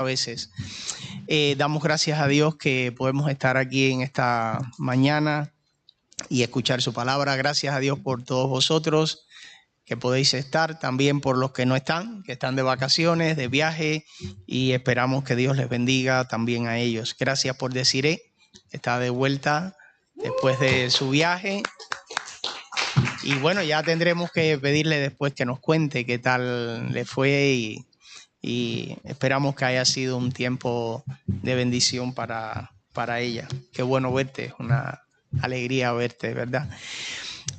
a veces. Damos gracias a Dios que podemos estar aquí en esta mañana y escuchar su palabra. Gracias a Dios por todos vosotros que podéis estar, también por los que no están, que están de vacaciones, de viaje, y esperamos que Dios les bendiga también a ellos. Gracias por Desiree, está de vuelta después de su viaje. Y bueno, ya tendremos que pedirle después que nos cuente qué tal le fue y esperamos que haya sido un tiempo de bendición para ella. Qué bueno verte, es una alegría verte, ¿verdad?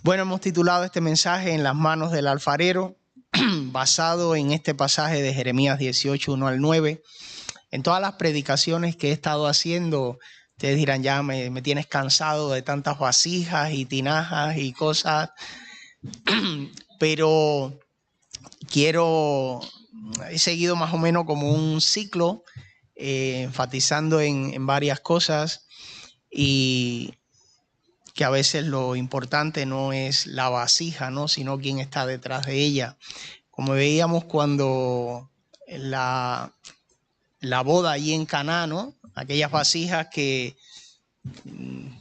Bueno, hemos titulado este mensaje En las manos del alfarero, basado en este pasaje de Jeremías 18, 1 al 9. En todas las predicaciones que he estado haciendo, ustedes dirán, ya me tienes cansado de tantas vasijas y tinajas y cosas, pero he seguido más o menos como un ciclo, enfatizando en varias cosas, y que a veces lo importante no es la vasija, ¿no?, sino quién está detrás de ella. Como veíamos cuando la boda allí en Caná, ¿no?, aquellas vasijas que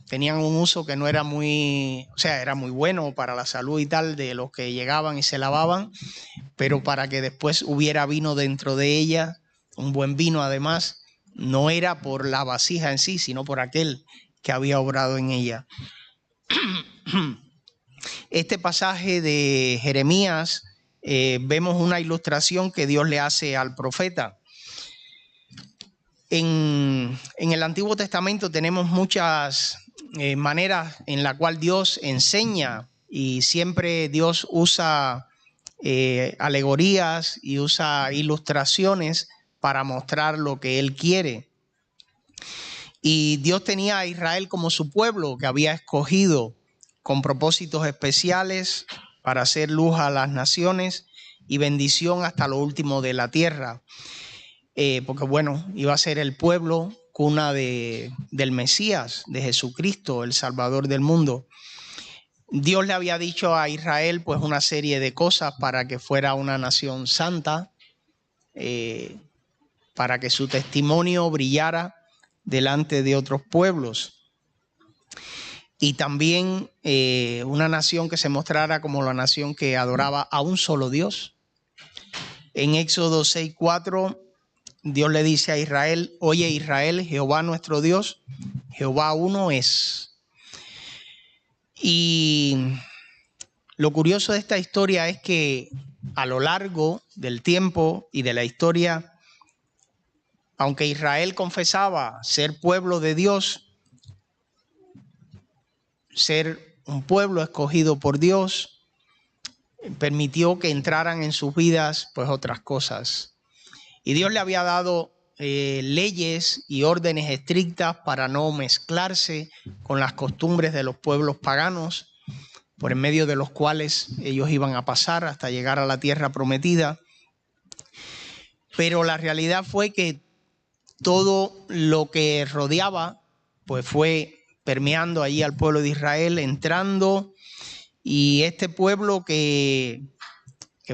tenían un uso que no era muy, o sea, era muy bueno para la salud y tal, de los que llegaban y se lavaban, pero para que después hubiera vino dentro de ella, un buen vino además, no era por la vasija en sí, sino por aquel que había obrado en ella. Este pasaje de Jeremías, vemos una ilustración que Dios le hace al profeta. En el Antiguo Testamento tenemos muchas maneras en la cual Dios enseña, y siempre Dios usa alegorías y usa ilustraciones para mostrar lo que Él quiere. Y Dios tenía a Israel como su pueblo que había escogido con propósitos especiales para hacer luz a las naciones y bendición hasta lo último de la tierra. Porque bueno, iba a ser el pueblo cuna del Mesías, de Jesucristo, el Salvador del mundo. Dios le había dicho a Israel pues una serie de cosas para que fuera una nación santa, para que su testimonio brillara delante de otros pueblos, y también una nación que se mostrara como la nación que adoraba a un solo Dios. En Éxodo 6:4, Dios le dice a Israel: oye Israel, Jehová nuestro Dios, Jehová uno es. Y lo curioso de esta historia es que a lo largo del tiempo y de la historia, aunque Israel confesaba ser pueblo de Dios, ser un pueblo escogido por Dios, permitió que entraran en sus vidas pues otras cosas. Y Dios le había dado leyes y órdenes estrictas para no mezclarse con las costumbres de los pueblos paganos, por en medio de los cuales ellos iban a pasar hasta llegar a la tierra prometida. Pero la realidad fue que todo lo que rodeaba pues fue permeando allí al pueblo de Israel, entrando, y este pueblo que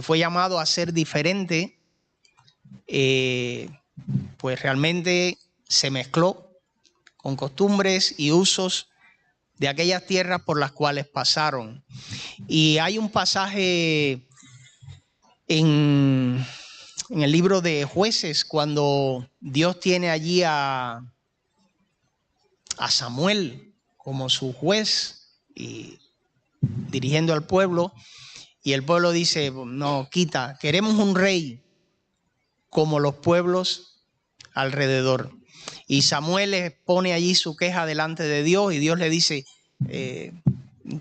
fue llamado a ser diferente, pues realmente se mezcló con costumbres y usos de aquellas tierras por las cuales pasaron. Y hay un pasaje en el libro de Jueces, cuando Dios tiene allí a Samuel como su juez y dirigiendo al pueblo, y el pueblo dice: no, quita, queremos un rey como los pueblos alrededor. Y Samuel les pone allí su queja delante de Dios, y Dios le dice: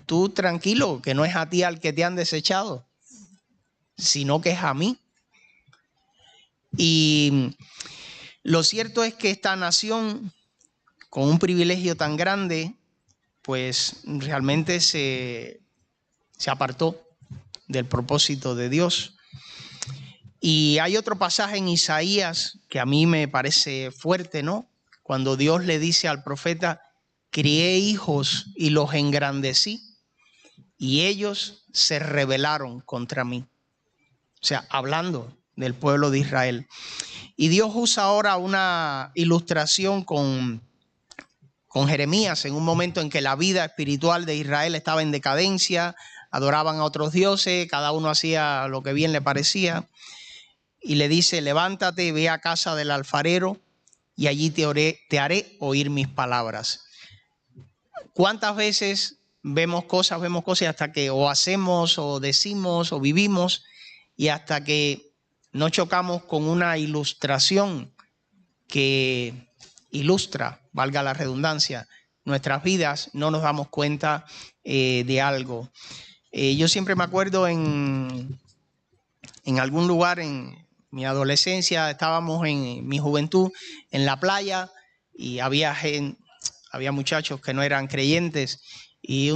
tú tranquilo, que no es a ti al que te han desechado, sino que es a mí. Y lo cierto es que esta nación, con un privilegio tan grande, pues realmente se apartó del propósito de Dios. Y hay otro pasaje en Isaías que a mí me parece fuerte, ¿no? Cuando Dios le dice al profeta: crié hijos y los engrandecí, y ellos se rebelaron contra mí. O sea, hablando del pueblo de Israel. Y Dios usa ahora una ilustración con Jeremías en un momento en que la vida espiritual de Israel estaba en decadencia, adoraban a otros dioses, cada uno hacía lo que bien le parecía. Y le dice, levántate, ve a casa del alfarero y allí te haré oír mis palabras. ¿Cuántas veces vemos cosas hasta que o hacemos o decimos o vivimos y hasta que no chocamos con una ilustración que ilustra, valga la redundancia, nuestras vidas, no nos damos cuenta de algo? Yo siempre me acuerdo en algún lugar en mi adolescencia, estábamos en mi juventud en la playa y había muchachos que no eran creyentes y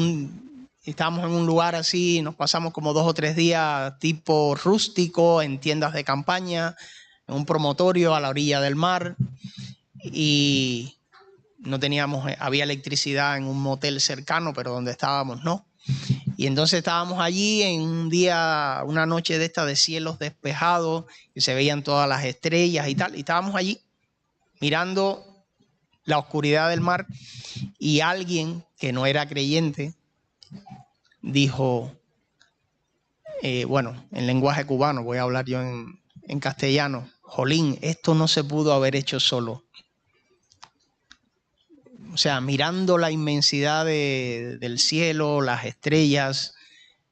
estábamos en un lugar así, nos pasamos como 2 o 3 días tipo rústico en tiendas de campaña, en un promontorio a la orilla del mar, y no teníamos, había electricidad en un motel cercano, pero donde estábamos no. Y entonces estábamos allí en un día, una noche de esta de cielos despejados, y se veían todas las estrellas y tal, y estábamos allí mirando la oscuridad del mar, y alguien que no era creyente dijo, bueno, en lenguaje cubano, voy a hablar yo en castellano, jolín, esto no se pudo haber hecho solo. O sea, mirando la inmensidad del cielo, las estrellas,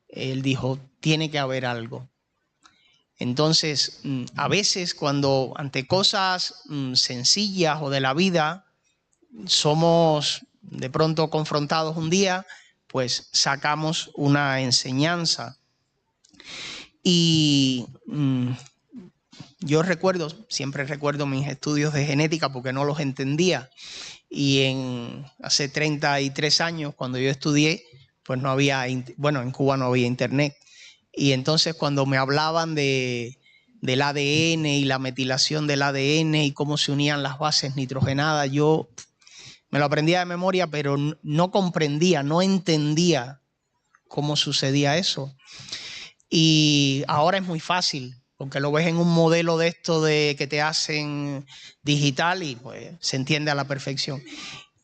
él dijo, tiene que haber algo. Entonces, a veces cuando ante cosas sencillas o de la vida somos de pronto confrontados un día, pues sacamos una enseñanza. Y yo siempre recuerdo mis estudios de genética porque no los entendía. Y hace 33 años, cuando yo estudié, pues no había, bueno, en Cuba no había internet. Y entonces cuando me hablaban del ADN y la metilación del ADN y cómo se unían las bases nitrogenadas, yo me lo aprendía de memoria, pero no comprendía, no entendía cómo sucedía eso. Y ahora es muy fácil, porque lo ves en un modelo de esto de que te hacen digital y pues se entiende a la perfección.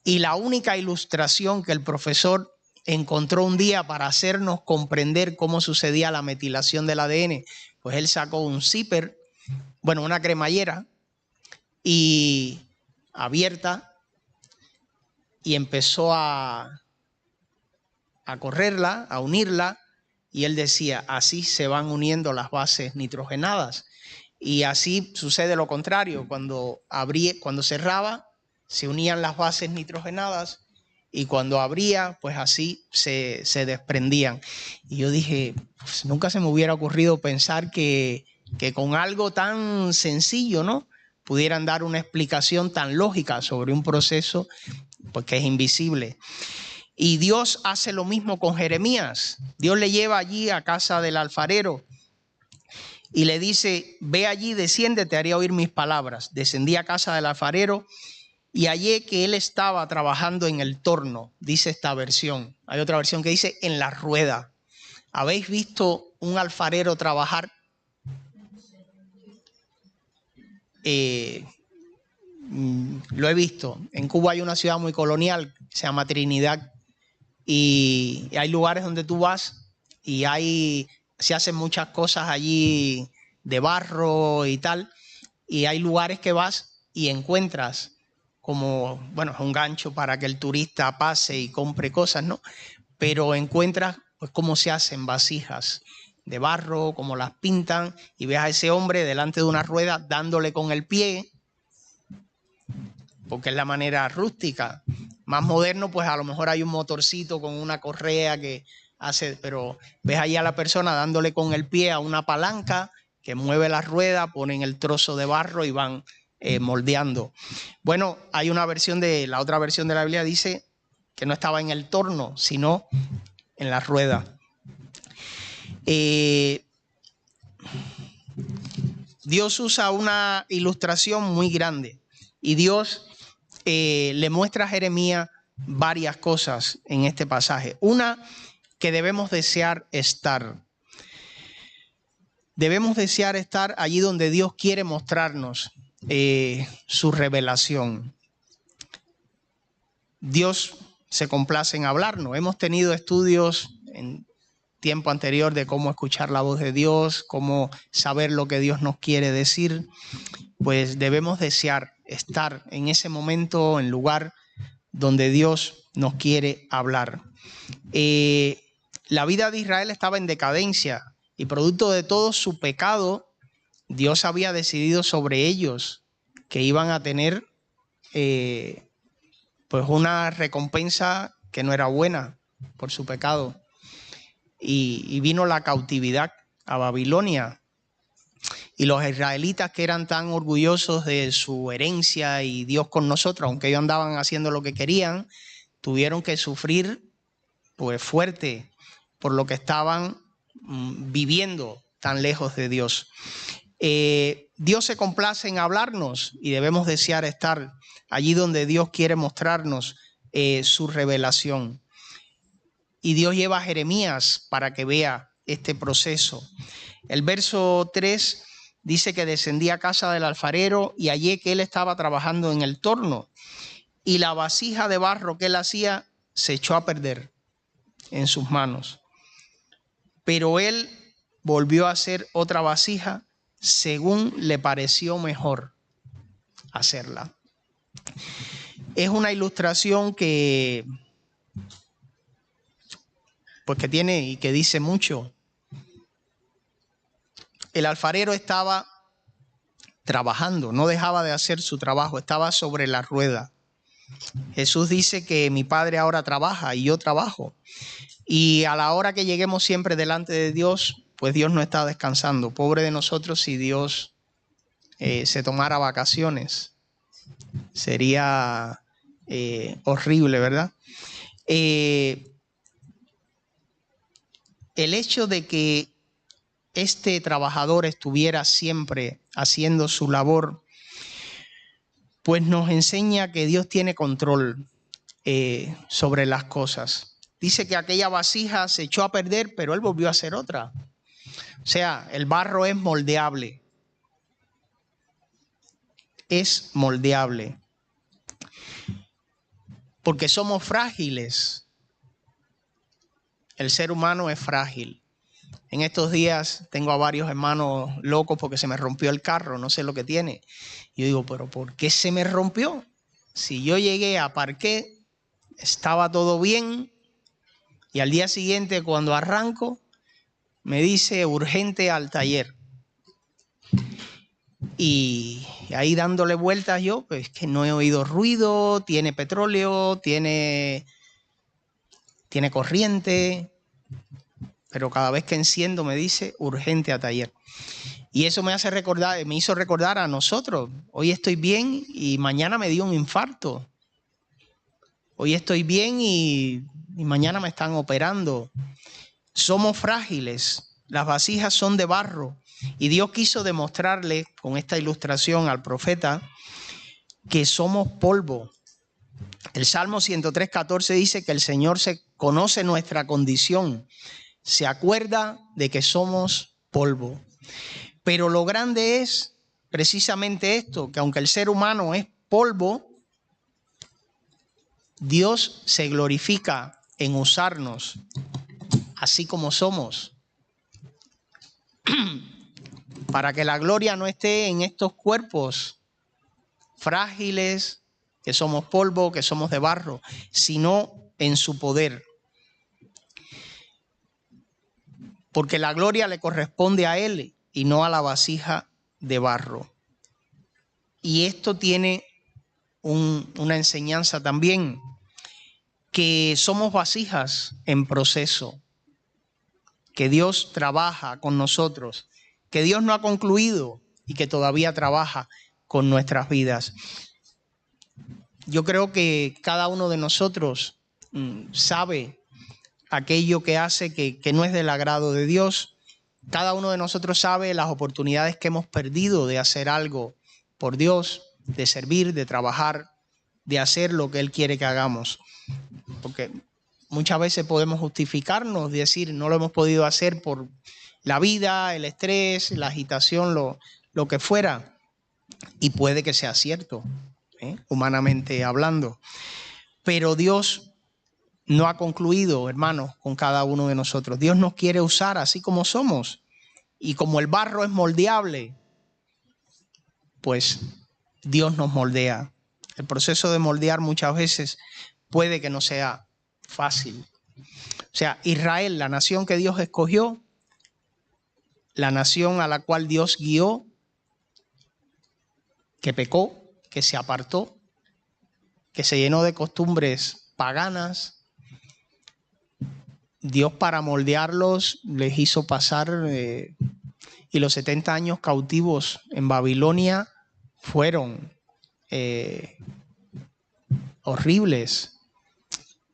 Y la única ilustración que el profesor encontró un día para hacernos comprender cómo sucedía la metilación del ADN, pues él sacó un zipper, bueno, una cremallera y abierta, y empezó a correrla, a unirla, y él decía, así se van uniendo las bases nitrogenadas. Y así sucede lo contrario, cuando cerraba, se unían las bases nitrogenadas, y cuando abría, pues así se desprendían. Y yo dije, pues nunca se me hubiera ocurrido pensar que con algo tan sencillo, ¿no?, pudieran dar una explicación tan lógica sobre un proceso pues que es invisible. Y Dios hace lo mismo con Jeremías. Dios le lleva allí a casa del alfarero y le dice, ve allí, desciende, te haré oír mis palabras. Descendí a casa del alfarero y hallé que él estaba trabajando en el torno, dice esta versión. Hay otra versión que dice en la rueda. ¿Habéis visto un alfarero trabajar? Lo he visto. En Cuba hay una ciudad muy colonial, se llama Trinidad, y hay lugares donde tú vas y se hacen muchas cosas allí de barro y tal, y hay lugares que vas y encuentras como, bueno, es un gancho para que el turista pase y compre cosas, ¿no? Pero encuentras pues cómo se hacen vasijas de barro, cómo las pintan, y ves a ese hombre delante de una rueda dándole con el pie, porque es la manera rústica. Más moderno, pues a lo mejor hay un motorcito con una correa que hace, pero ves ahí a la persona dándole con el pie a una palanca que mueve la rueda, ponen el trozo de barro y van moldeando. Bueno, hay la otra versión de la Biblia dice que no estaba en el torno, sino en la rueda. Dios usa una ilustración muy grande y Dios le muestra a Jeremías varias cosas en este pasaje. Una, que debemos desear estar. Debemos desear estar allí donde Dios quiere mostrarnos. su revelación. Dios se complace en hablarnos. Hemos tenido estudios en tiempo anterior de cómo escuchar la voz de Dios, cómo saber lo que Dios nos quiere decir. Pues debemos desear estar en ese momento, en lugar donde Dios nos quiere hablar. La vida de Israel estaba en decadencia y producto de todo su pecado, Dios había decidido sobre ellos que iban a tener pues una recompensa que no era buena por su pecado. Y vino la cautividad a Babilonia. Y los israelitas, que eran tan orgullosos de su herencia y Dios con nosotros, aunque ellos andaban haciendo lo que querían, tuvieron que sufrir pues fuerte por lo que estaban viviendo tan lejos de Dios. Dios se complace en hablarnos y debemos desear estar allí donde Dios quiere mostrarnos su revelación. Y Dios lleva a Jeremías para que vea este proceso. El verso 3 dice que descendía a casa del alfarero y hallé que él estaba trabajando en el torno y la vasija de barro que él hacía se echó a perder en sus manos. Pero él volvió a hacer otra vasija según le pareció mejor hacerla. Es una ilustración que tiene y que dice mucho. El alfarero estaba trabajando, no dejaba de hacer su trabajo, estaba sobre la rueda. Jesús dice que mi Padre ahora trabaja y yo trabajo. Y a la hora que lleguemos siempre delante de Dios, pues Dios no está descansando. Pobre de nosotros si Dios se tomara vacaciones. Sería horrible, ¿verdad? El hecho de que este trabajador estuviera siempre haciendo su labor, pues nos enseña que Dios tiene control sobre las cosas. Dice que aquella vasija se echó a perder, pero él volvió a hacer otra. O sea, el barro es moldeable. Es moldeable. Porque somos frágiles. El ser humano es frágil. En estos días tengo a varios hermanos locos porque se me rompió el carro, no sé lo que tiene. Yo digo, ¿pero por qué se me rompió? Si yo llegué a parqué, estaba todo bien y al día siguiente cuando arranco me dice urgente al taller. Y ahí dándole vueltas yo, pues que no he oído ruido, tiene petróleo, tiene corriente, pero cada vez que enciendo me dice urgente a taller. Y eso me hizo recordar a nosotros. Hoy estoy bien y mañana me dio un infarto. Hoy estoy bien y mañana me están operando. Somos frágiles. Las vasijas son de barro. Y Dios quiso demostrarle con esta ilustración al profeta que somos polvo. El Salmo 103:14 dice que el Señor conoce nuestra condición. Se acuerda de que somos polvo. Pero lo grande es precisamente esto, que aunque el ser humano es polvo, Dios se glorifica en usarnos así como somos. Para que la gloria no esté en estos cuerpos frágiles, que somos polvo, que somos de barro, sino en su poder. Porque la gloria le corresponde a Él y no a la vasija de barro. Y esto tiene una enseñanza también, que somos vasijas en proceso, que Dios trabaja con nosotros, que Dios no ha concluido y que todavía trabaja con nuestras vidas. Yo creo que cada uno de nosotros sabe aquello que hace que no es del agrado de Dios. Cada uno de nosotros sabe las oportunidades que hemos perdido de hacer algo por Dios, de servir, de trabajar, de hacer lo que Él quiere que hagamos. Porque muchas veces podemos justificarnos, decir, no lo hemos podido hacer por la vida, el estrés, la agitación, lo que fuera. y puede que sea cierto, humanamente hablando. Pero Dios no ha concluido, hermanos, con cada uno de nosotros. Dios nos quiere usar así como somos. Y como el barro es moldeable, pues Dios nos moldea. El proceso de moldear muchas veces puede que no sea fácil. O sea, Israel, la nación que Dios escogió, la nación a la cual Dios guió, que pecó, que se apartó, que se llenó de costumbres paganas, Dios para moldearlos les hizo pasar, y los 70 años cautivos en Babilonia fueron horribles.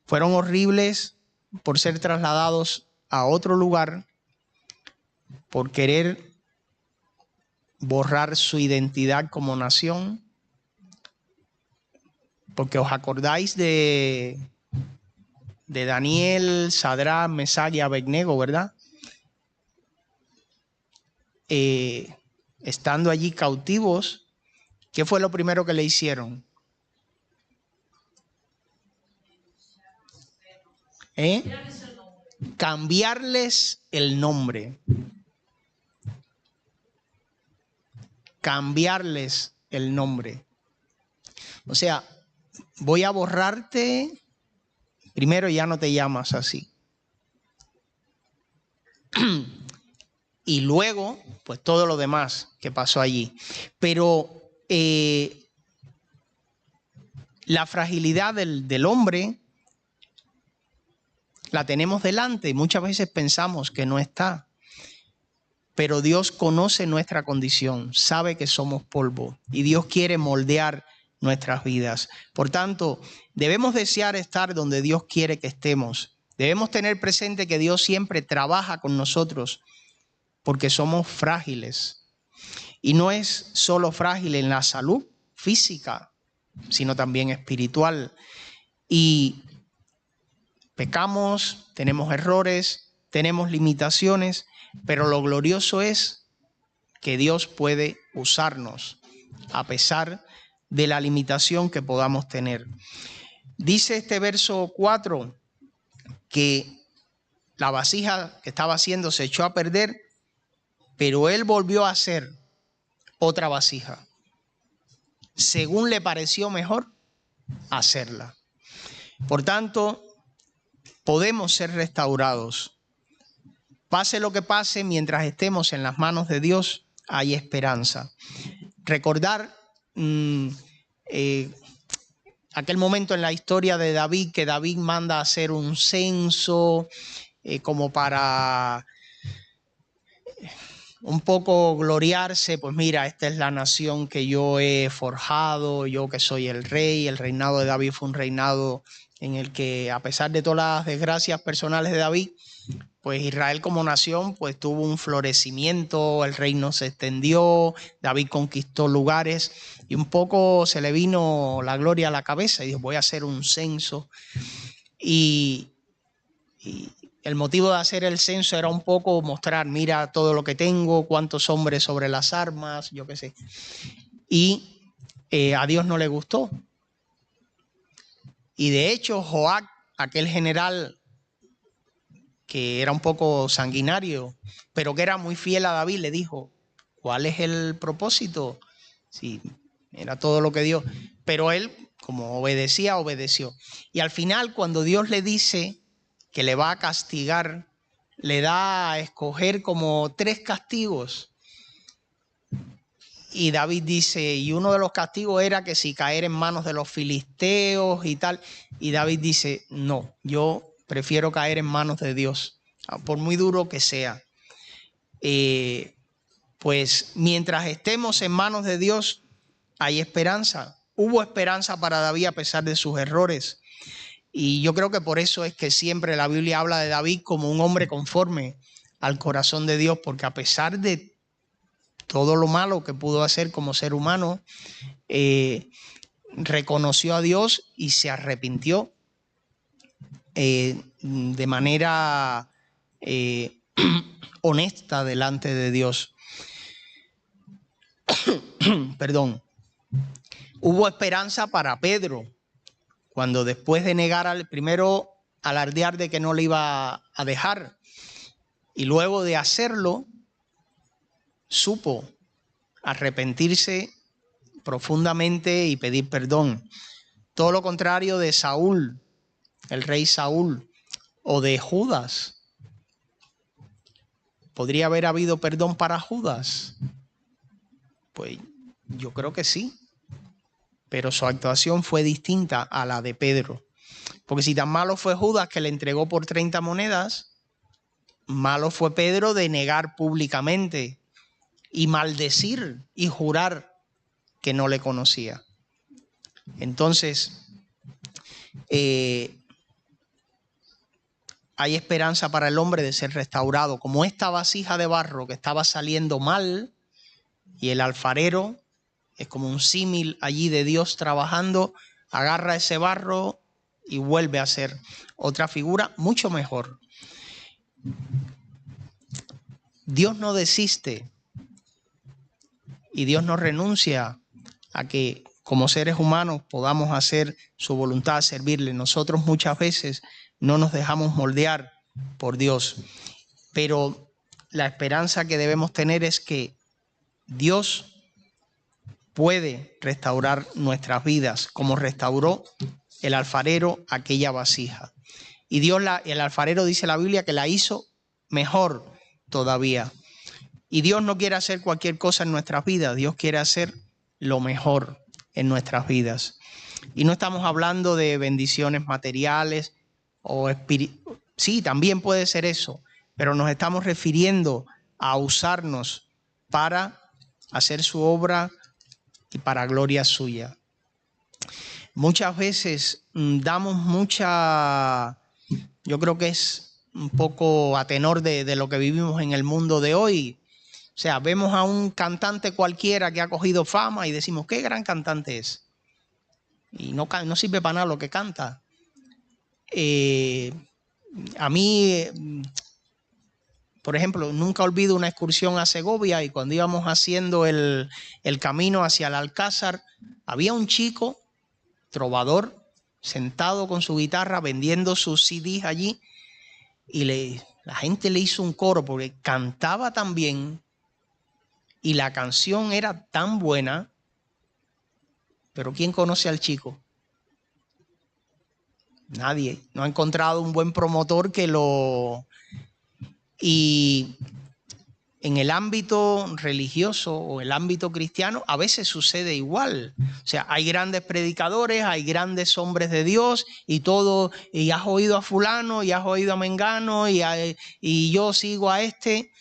Fueron horribles por ser trasladados a otro lugar, por querer borrar su identidad como nación. Porque os acordáis de Daniel, Sadrach, Mesach y Abednego, ¿verdad? Estando allí cautivos, ¿qué fue lo primero que le hicieron? Cambiarles el nombre. Cambiarles el nombre. O sea, voy a borrarte, primero ya no te llamas así. Y luego, pues todo lo demás que pasó allí. Pero la fragilidad del hombre la tenemos delante y muchas veces pensamos que no está. Pero Dios conoce nuestra condición, sabe que somos polvo y Dios quiere moldear nuestras vidas. Por tanto, debemos desear estar donde Dios quiere que estemos. Debemos tener presente que Dios siempre trabaja con nosotros porque somos frágiles. Y no es solo frágil en la salud física, sino también espiritual. Y pecamos, tenemos errores, tenemos limitaciones, pero lo glorioso es que Dios puede usarnos a pesar de la limitación que podamos tener. Dice este verso 4 que la vasija que estaba haciendo se echó a perder, pero él volvió a hacer otra vasija, según le pareció mejor hacerla. Por tanto, podemos ser restaurados. Pase lo que pase, mientras estemos en las manos de Dios, hay esperanza. Recordar aquel momento en la historia de David, que David manda a hacer un censo como para un poco gloriarse, pues mira, esta es la nación que yo he forjado, yo que soy el rey. El reinado de David fue un reinado en el que, a pesar de todas las desgracias personales de David, pues Israel como nación pues tuvo un florecimiento, el reino se extendió, David conquistó lugares y un poco se le vino la gloria a la cabeza y dijo, voy a hacer un censo. Y el motivo de hacer el censo era un poco mostrar, mira todo lo que tengo, cuántos hombres sobre las armas, yo qué sé. Y a Dios no le gustó. Y de hecho Joab, aquel general que era un poco sanguinario, pero que era muy fiel a David, le dijo, ¿cuál es el propósito? Sí, era todo lo que Dios... Pero él, como obedecía, obedeció. Y al final, cuando Dios le dice que le va a castigar, le da a escoger como 3 castigos. Y David dice, y uno de los castigos era que si caer en manos de los filisteos y tal. Y David dice, no, yo prefiero caer en manos de Dios, por muy duro que sea. Pues mientras estemos en manos de Dios, hay esperanza. Hubo esperanza para David a pesar de sus errores. Y yo creo que por eso es que siempre la Biblia habla de David como un hombre conforme al corazón de Dios, porque a pesar de todo lo malo que pudo hacer como ser humano, reconoció a Dios y se arrepintió de manera honesta delante de Dios. perdón, hubo esperanza para Pedro, cuando después de negar al primero, alardear de que no le iba a dejar, y luego de hacerlo, supo arrepentirse profundamente y pedir perdón. Todo lo contrario de Saúl, el rey Saúl, o de Judas. ¿Podría haber habido perdón para Judas? Pues yo creo que sí, pero su actuación fue distinta a la de Pedro. Porque si tan malo fue Judas que le entregó por 30 monedas, malo fue Pedro de negar públicamente y maldecir y jurar que no le conocía. Entonces, hay esperanza para el hombre de ser restaurado. Como esta vasija de barro que estaba saliendo mal, y el alfarero es como un símil allí de Dios trabajando, agarra ese barro y vuelve a ser otra figura mucho mejor. Dios no desiste y Dios no renuncia a que como seres humanos podamos hacer su voluntad, servirle. Nosotros muchas veces no nos dejamos moldear por Dios, pero la esperanza que debemos tener es que Dios puede restaurar nuestras vidas, como restauró el alfarero aquella vasija. Y Dios, el alfarero, dice la Biblia, que la hizo mejor todavía. Y Dios no quiere hacer cualquier cosa en nuestras vidas, Dios quiere hacer lo mejor en nuestras vidas. Y no estamos hablando de bendiciones materiales o espirituales. Sí, también puede ser eso, pero nos estamos refiriendo a usarnos para hacer su obra y para gloria suya. Muchas veces damos yo creo que es un poco a tenor de lo que vivimos en el mundo de hoy. O sea, vemos a un cantante cualquiera que ha cogido fama y decimos, qué gran cantante es. Y no sirve para nada lo que canta. A mí, por ejemplo, nunca olvido una excursión a Segovia, y cuando íbamos haciendo el camino hacia el Alcázar, había un chico trovador sentado con su guitarra vendiendo sus CDs allí, y la gente le hizo un coro porque cantaba tan bien y la canción era tan buena. Pero ¿quién conoce al chico? Nadie. No ha encontrado un buen promotor que lo... Y en el ámbito religioso o el ámbito cristiano a veces sucede igual. O sea, hay grandes predicadores, hay grandes hombres de Dios y todo, y has oído a fulano y has oído a mengano y yo sigo a este,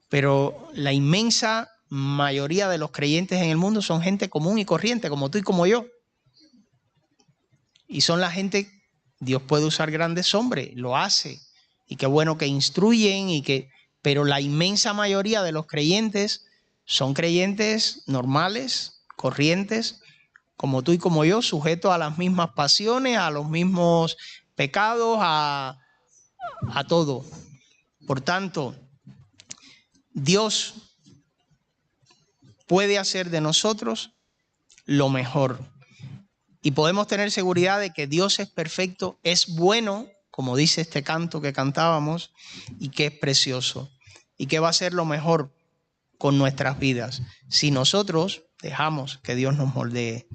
pero la inmensa mayoría de los creyentes en el mundo son gente común y corriente, como tú y como yo. Y son la gente, Dios puede usar grandes hombres, lo hace, y qué bueno que instruyen pero la inmensa mayoría de los creyentes son creyentes normales, corrientes, como tú y como yo, sujetos a las mismas pasiones, a los mismos pecados, a todo. Por tanto, Dios puede hacer de nosotros lo mejor. Y podemos tener seguridad de que Dios es perfecto, es bueno, como dice este canto que cantábamos, y que es precioso, y que va a ser lo mejor con nuestras vidas, si nosotros dejamos que Dios nos moldee.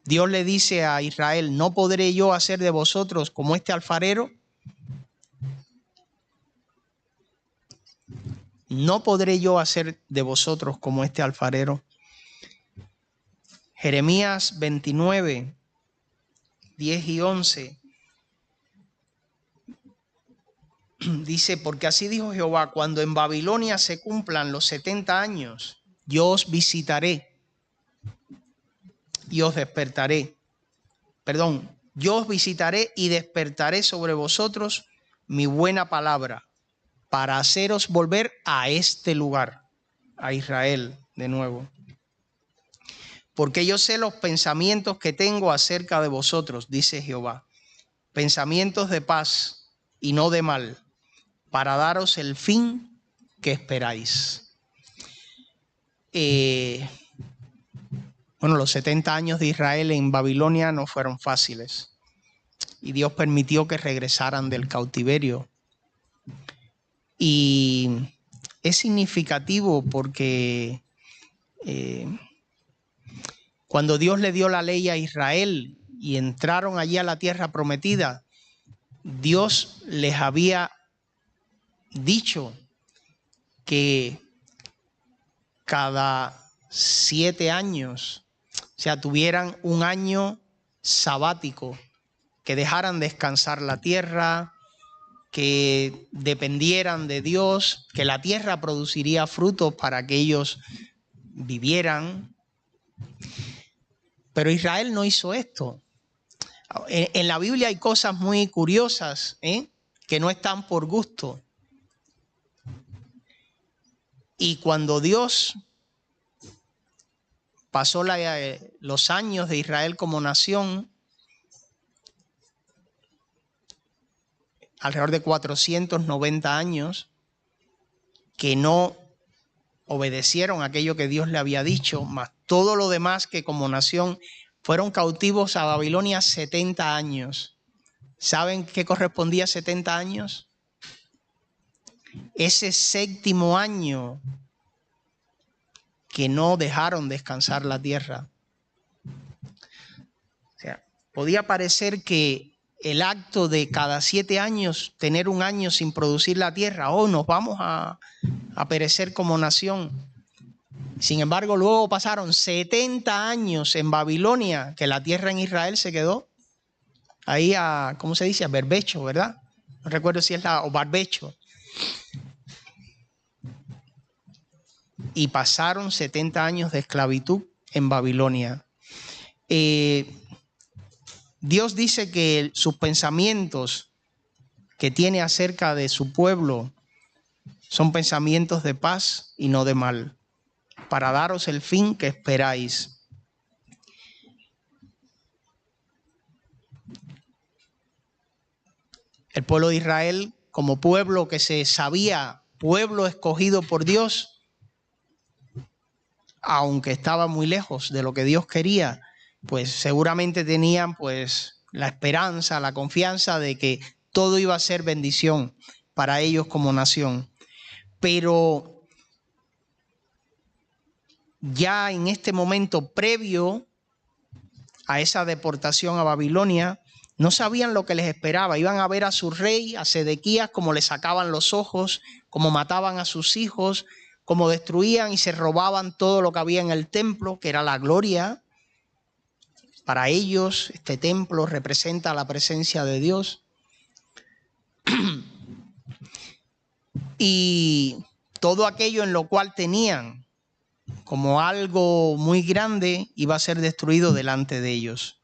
Dios le dice a Israel, ¿no podré yo hacer de vosotros como este alfarero? ¿No podré yo hacer de vosotros como este alfarero? Jeremías 29, 10 y 11. Dice, porque así dijo Jehová, cuando en Babilonia se cumplan los 70 años, yo os visitaré y os despertaré. Perdón, yo os visitaré y despertaré sobre vosotros mi buena palabra para haceros volver a este lugar, a Israel de nuevo. Porque yo sé los pensamientos que tengo acerca de vosotros, dice Jehová, pensamientos de paz y no de mal, para daros el fin que esperáis. Bueno, los 70 años de Israel en Babilonia no fueron fáciles y Dios permitió que regresaran del cautiverio. Y es significativo porque cuando Dios le dio la ley a Israel y entraron allí a la tierra prometida, Dios les había dicho que cada 7 años, o sea, tuvieran un año sabático, que dejaran descansar la tierra, que dependieran de Dios, que la tierra produciría frutos para que ellos vivieran. Pero Israel no hizo esto. En la Biblia hay cosas muy curiosas, que no están por gusto. Y cuando Dios pasó los años de Israel como nación, alrededor de 490 años, que no obedecieron aquello que Dios le había dicho, más todo lo demás que como nación fueron cautivos a Babilonia 70 años. ¿Saben qué correspondía a 70 años? Ese séptimo año que no dejaron descansar la tierra. O sea, podía parecer que el acto de cada 7 años tener un año sin producir la tierra, nos vamos a perecer como nación. Sin embargo, luego pasaron 70 años en Babilonia, que la tierra en Israel se quedó ahí ¿cómo se dice? A berbecho, ¿verdad? No recuerdo si es o barbecho. Y pasaron 70 años de esclavitud en Babilonia. Dios dice que sus pensamientos que tiene acerca de su pueblo son pensamientos de paz y no de mal, para daros el fin que esperáis. El pueblo de Israel, como pueblo que se sabía pueblo escogido por Dios, aunque estaba muy lejos de lo que Dios quería, pues seguramente tenían pues la esperanza, la confianza de que todo iba a ser bendición para ellos como nación. Pero ya en este momento previo a esa deportación a Babilonia, no sabían lo que les esperaba. Iban a ver a su rey, a Sedequías, cómo le sacaban los ojos, cómo mataban a sus hijos, cómo destruían y se robaban todo lo que había en el templo, que era la gloria. Para ellos, este templo representa la presencia de Dios. Y todo aquello en lo cual tenían como algo muy grande iba a ser destruido delante de ellos.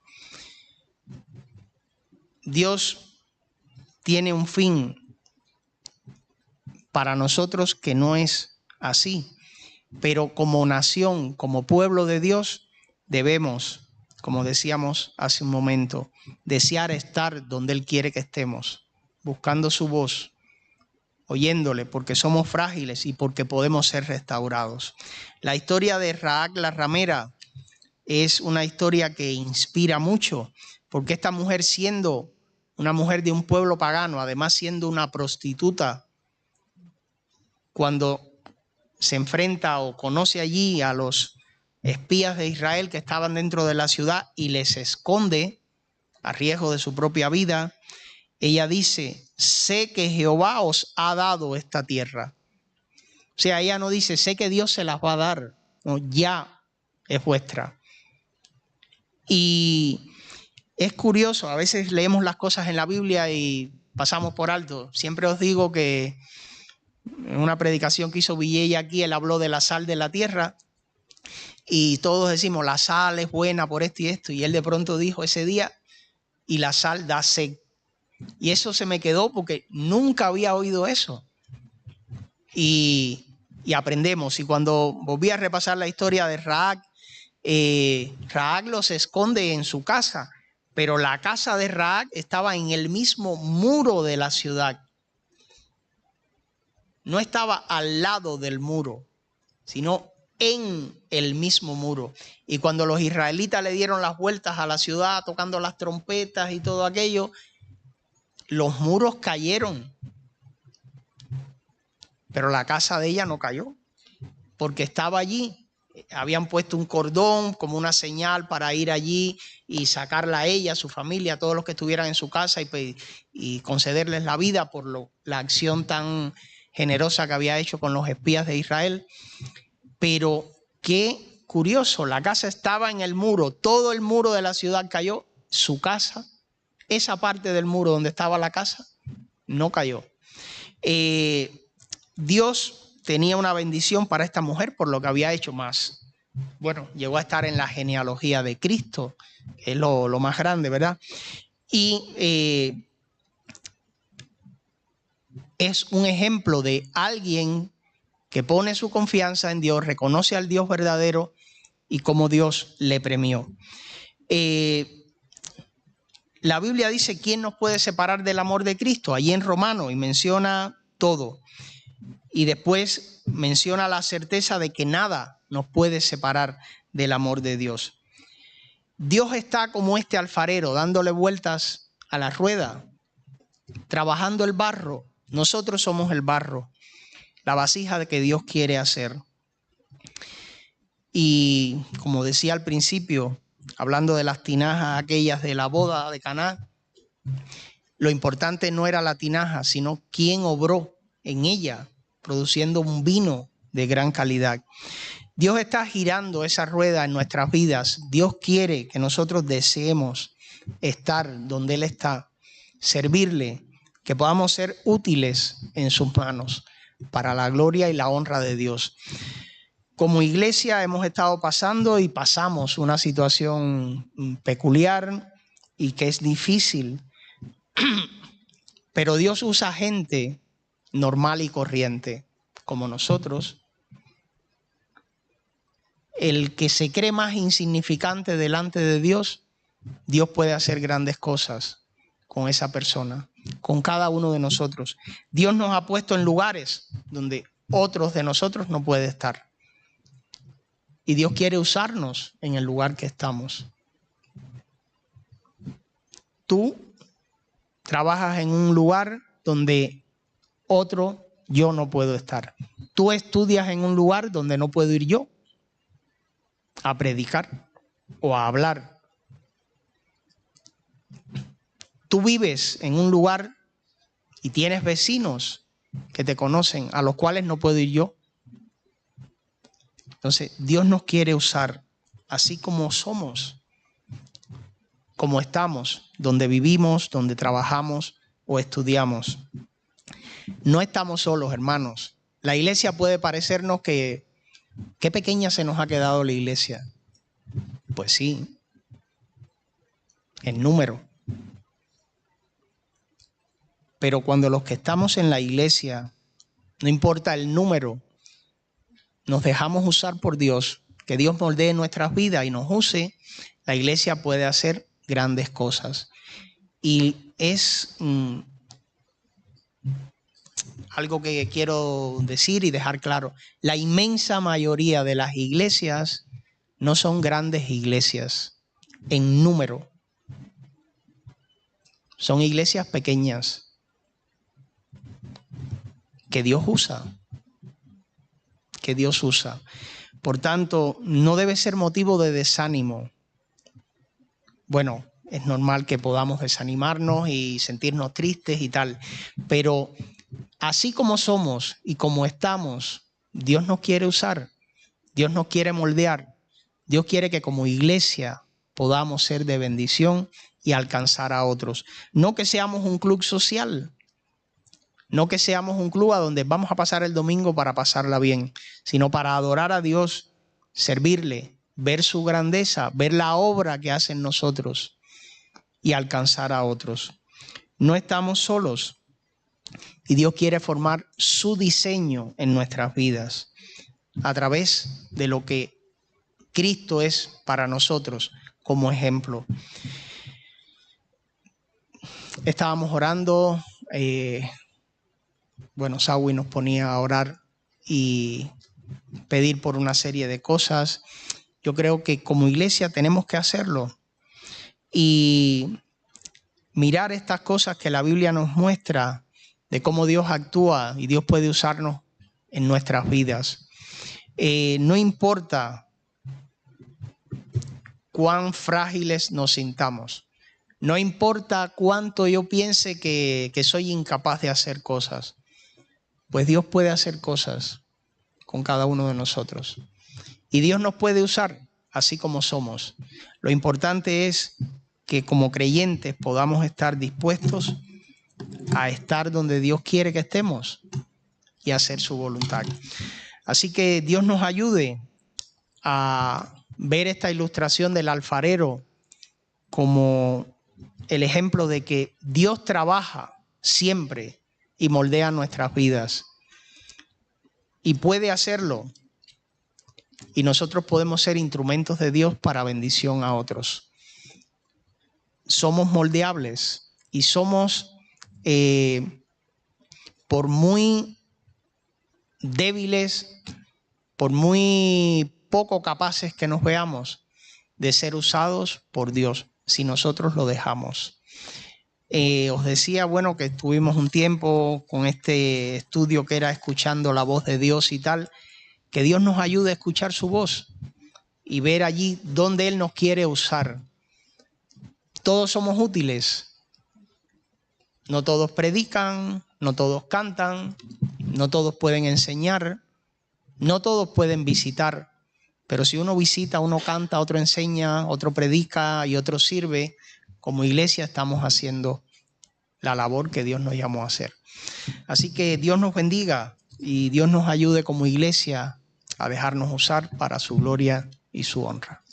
Dios tiene un fin para nosotros que no es así, pero como nación, como pueblo de Dios, debemos, como decíamos hace un momento, desear estar donde Él quiere que estemos, buscando su voz, oyéndole, porque somos frágiles y porque podemos ser restaurados. La historia de Rahab la ramera es una historia que inspira mucho, porque esta mujer, siendo una mujer de un pueblo pagano, además siendo una prostituta, cuando se enfrenta o conoce allí a los espías de Israel que estaban dentro de la ciudad y les esconde a riesgo de su propia vida, ella dice: sé que Jehová os ha dado esta tierra. O sea, ella no dice sé que Dios se las va a dar, no, ya es vuestra. Y es curioso, a veces leemos las cosas en la Biblia y pasamos por alto. Siempre os digo que en una predicación que hizo Villella aquí, él habló de la sal de la tierra y todos decimos la sal es buena por esto y esto, y él de pronto dijo ese día: y la sal da sed. Y eso se me quedó porque nunca había oído eso. Y aprendemos. Y cuando volví a repasar la historia de Rahab, Rahab los esconde en su casa, pero la casa de Rahab estaba en el mismo muro de la ciudad. No estaba al lado del muro, sino en el mismo muro. Y cuando los israelitas le dieron las vueltas a la ciudad, tocando las trompetas y todo aquello, los muros cayeron. Pero la casa de ella no cayó, porque estaba allí. Habían puesto un cordón como una señal para ir allí y sacarla a ella, a su familia, a todos los que estuvieran en su casa y concederles la vida por la acción tan generosa que había hecho con los espías de Israel. Pero qué curioso, la casa estaba en el muro, todo el muro de la ciudad cayó, su casa, esa parte del muro donde estaba la casa, no cayó. Dios tenía una bendición para esta mujer por lo que había hecho más. Bueno, llegó a estar en la genealogía de Cristo, que es lo más grande, ¿verdad? Y es un ejemplo de alguien que pone su confianza en Dios, reconoce al Dios verdadero y cómo Dios le premió. La Biblia dice, ¿quién nos puede separar del amor de Cristo? Allí en Romanos, y menciona todo. Y después menciona la certeza de que nada nos puede separar del amor de Dios. Dios está como este alfarero, dándole vueltas a la rueda, trabajando el barro. Nosotros somos el barro, la vasija de que Dios quiere hacer. Y como decía al principio, hablando de las tinajas aquellas de la boda de Caná, lo importante no era la tinaja, sino quién obró en ella, produciendo un vino de gran calidad. Dios está girando esa rueda en nuestras vidas. Dios quiere que nosotros deseemos estar donde Él está, servirle, que podamos ser útiles en sus manos para la gloria y la honra de Dios. Como iglesia hemos estado pasando y pasamos una situación peculiar y que es difícil, pero Dios usa gente normal y corriente como nosotros. El que se cree más insignificante delante de Dios, Dios puede hacer grandes cosas con esa persona, con cada uno de nosotros. Dios nos ha puesto en lugares donde otros de nosotros no pueden estar. Y Dios quiere usarnos en el lugar que estamos. Tú trabajas en un lugar donde yo no puedo estar. Tú estudias en un lugar donde no puedo ir yo a predicar o a hablar. Tú vives en un lugar y tienes vecinos que te conocen, a los cuales no puedo ir yo. Entonces, Dios nos quiere usar así como somos, como estamos, donde vivimos, donde trabajamos o estudiamos. No estamos solos, hermanos. La iglesia puede parecernos que qué pequeña se nos ha quedado la iglesia. Pues sí, en número. Pero cuando los que estamos en la iglesia, no importa el número, nos dejamos usar por Dios, que Dios moldee nuestras vidas y nos use, la iglesia puede hacer grandes cosas. Y es algo que quiero decir y dejar claro. La inmensa mayoría de las iglesias no son grandes iglesias en número. Son iglesias pequeñas que Dios usa. Que Dios usa. Por tanto, no debe ser motivo de desánimo. Bueno, es normal que podamos desanimarnos y sentirnos tristes y tal, pero así como somos y como estamos, Dios nos quiere usar, Dios nos quiere moldear, Dios quiere que como iglesia podamos ser de bendición y alcanzar a otros. No que seamos un club social, no que seamos un club a donde vamos a pasar el domingo para pasarla bien, sino para adorar a Dios, servirle, ver su grandeza, ver la obra que hace en nosotros y alcanzar a otros. No estamos solos y Dios quiere formar su diseño en nuestras vidas a través de lo que Cristo es para nosotros como ejemplo. Estábamos orando, Sawi nos ponía a orar y pedir por una serie de cosas. Yo creo que como iglesia tenemos que hacerlo y mirar estas cosas que la Biblia nos muestra de cómo Dios actúa y Dios puede usarnos en nuestras vidas. No importa cuán frágiles nos sintamos. No importa cuánto yo piense que soy incapaz de hacer cosas. Pues Dios puede hacer cosas con cada uno de nosotros. Y Dios nos puede usar así como somos. Lo importante es que como creyentes podamos estar dispuestos a estar donde Dios quiere que estemos y hacer su voluntad. Así que Dios nos ayude a ver esta ilustración del alfarero como el ejemplo de que Dios trabaja siempre y moldea nuestras vidas. Y puede hacerlo. Y nosotros podemos ser instrumentos de Dios para bendición a otros. Somos moldeables y somos, por muy débiles, por muy poco capaces que nos veamos, de ser usados por Dios, si nosotros lo dejamos. Os decía, bueno, que estuvimos un tiempo con este estudio que era escuchando la voz de Dios y tal, que Dios nos ayude a escuchar su voz y ver allí dónde Él nos quiere usar. Todos somos útiles. No todos predican, no todos cantan, no todos pueden enseñar, no todos pueden visitar. Pero si uno visita, uno canta, otro enseña, otro predica y otro sirve, como iglesia estamos haciendo la labor que Dios nos llamó a hacer. Así que Dios nos bendiga y Dios nos ayude como iglesia a dejarnos usar para su gloria y su honra.